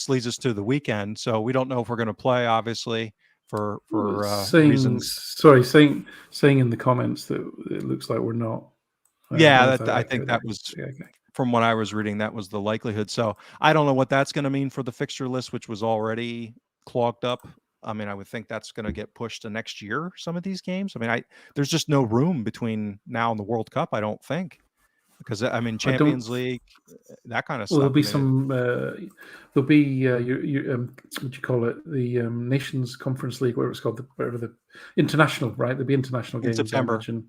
leads us to the weekend. So we don't know if we're going to play, obviously, for reasons. Sorry, saying in the comments that it looks like we're not. I think that was from what I was reading, that was the likelihood. So I don't know what that's going to mean for the fixture list, which was already clogged up. I mean, I would think that's going to get pushed to next year, some of these games. I mean, there's just no room between now and the World Cup, I don't think. Because, I mean, I don't. Champions League, that kind of Well, there'll stuff. I be mean, some. There'll be your what do you call it? The Nations Conference League, whatever it's called, whatever the international, right? There'll be international in games, I September. imagine,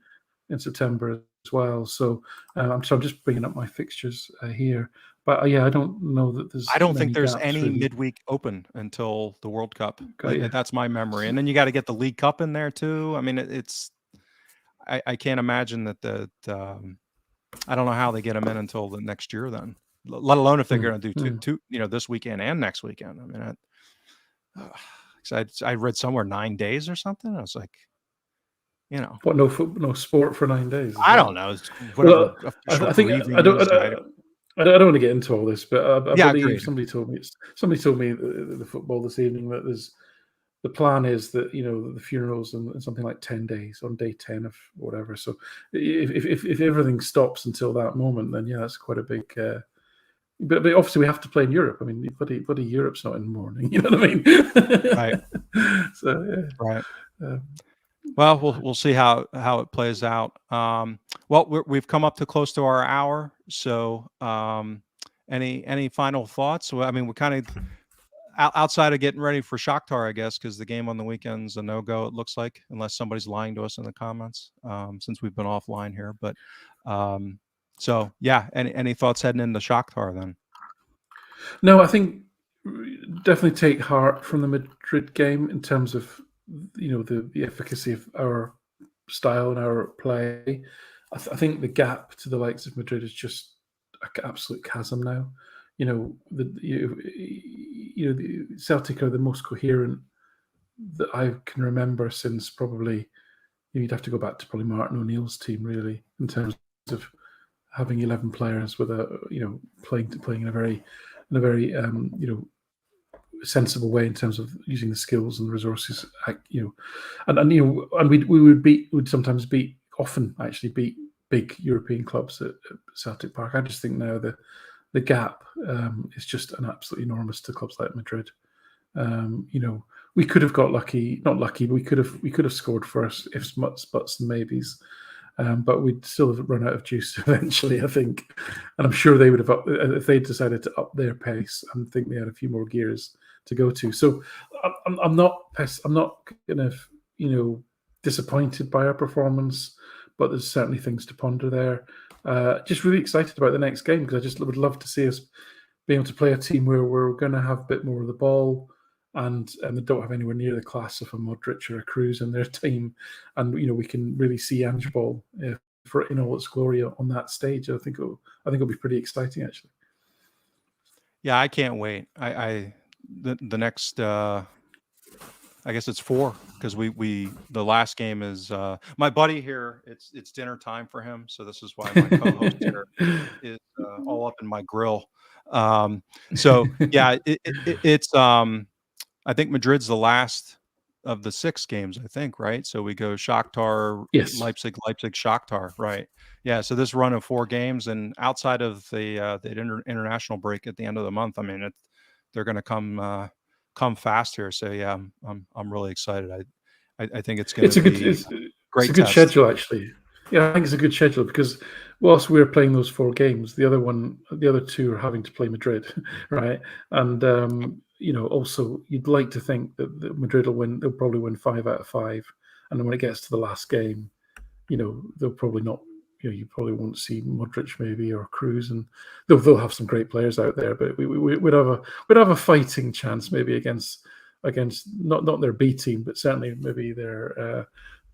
in September as well. So I'm just bringing up my fixtures here, but yeah, I don't know that there's. I don't think many there's gaps, any really. midweek open until the World Cup. Got you. That's my memory. And then you got to get the League Cup in there too. I mean, I can't imagine that I don't know how they get them in until the next year then, let alone if they're going to do two, this weekend and next weekend. I mean, I read somewhere 9 days or something. I was like, What? No sport for 9 days? I don't know. Whatever official I think briefing I don't. is. I don't want to get into all this, but I Yeah, believe agreed. somebody told me the football this evening that the plan is that the funerals in something like 10 days, on day 10 of whatever. So if everything stops until that moment, then yeah, that's quite a big. But obviously we have to play in Europe. I mean, bloody Europe's not in the morning. You know what I mean? Right. So yeah. Right. Well, we'll see how it plays out. Well, we've come up to close to our hour. So, any final thoughts? Well, I mean, we're kind of outside of getting ready for Shakhtar, I guess, because the game on the weekend's a no-go. It looks like, unless somebody's lying to us in the comments, since we've been offline here. But so yeah, any thoughts heading into Shakhtar then? No, I think definitely take heart from the Madrid game in terms of the efficacy of our style and our play. I think the gap to the likes of Madrid is just an absolute chasm now. The Celtic are the most coherent that I can remember since probably you'd have to go back to probably Martin O'Neill's team, really, in terms of having 11 players with playing in a very sensible way in terms of using the skills and the resources, and we would sometimes often beat big European clubs at Celtic Park. I just think now the gap is just an absolutely enormous to clubs like Madrid. We could have got lucky, not lucky, but we could have scored first, ifs, buts, and maybes. But we'd still have run out of juice eventually, I think. And I'm sure they would have, if they decided to up their pace, I think they had a few more gears to go to. So I'm not kind of disappointed by our performance, but there's certainly things to ponder there. Just really excited about the next game because I just would love to see us be able to play a team where we're going to have a bit more of the ball. And they don't have anywhere near the class of a Modric or a Cruz in their team, and we can really see handball for in all its glory on that stage. I think it'll be pretty exciting, actually. Yeah, I can't wait. The next I guess it's 4 because the last game is my buddy here. It's dinner time for him, so this is why my co-host here is all up in my grill. So yeah, it's I think Madrid's the last of the 6 games, I think, right? So we go Shakhtar, Yes. Leipzig, Shakhtar, right? Yeah. So this run of 4 games, and outside of the international break at the end of the month, I mean, they're going to come fast here. So yeah, I'm really excited. I think it's going to be great. It's a good schedule, actually. Yeah, I think it's a good schedule because whilst we're playing those 4 games, the other 2 are having to play Madrid, right? And also you'd like to think that Madrid will win. They'll probably win 5 out of 5, and then when it gets to the last game, they'll probably not. You probably won't see Modric maybe or Cruz, and they'll have some great players out there. But we'd have a fighting chance maybe against not their B team, but certainly maybe their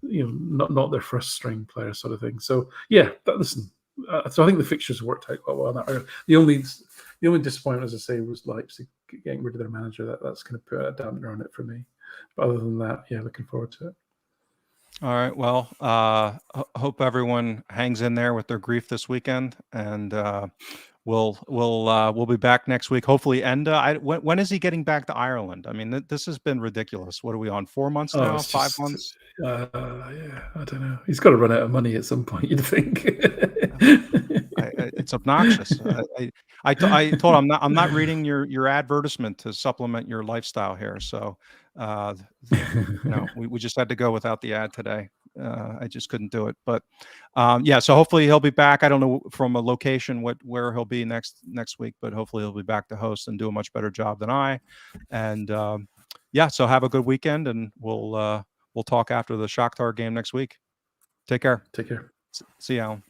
not their first string player sort of thing. So yeah, listen. So I think the fixtures worked out quite well. The only disappointment, as I say, was Leipzig getting rid of their manager. That's going to put a dampener on it for me. But other than that, yeah, looking forward to it. All right. Well, hope everyone hangs in there with their grief this weekend, and we'll be back next week. Hopefully, Enda. When is he getting back to Ireland? I mean, this has been ridiculous. What are we on? 4 months now? 5 months? Yeah, I don't know. He's got to run out of money at some point, you'd think. It's obnoxious. I told him I'm not reading your advertisement to supplement your lifestyle here. So, we just had to go without the ad today. I just couldn't do it. But yeah, so hopefully he'll be back. I don't know from a location where he'll be next week, but hopefully he'll be back to host and do a much better job than I. And yeah, so have a good weekend, and we'll talk after the Shakhtar game next week. Take care. Take care. See you, Alan.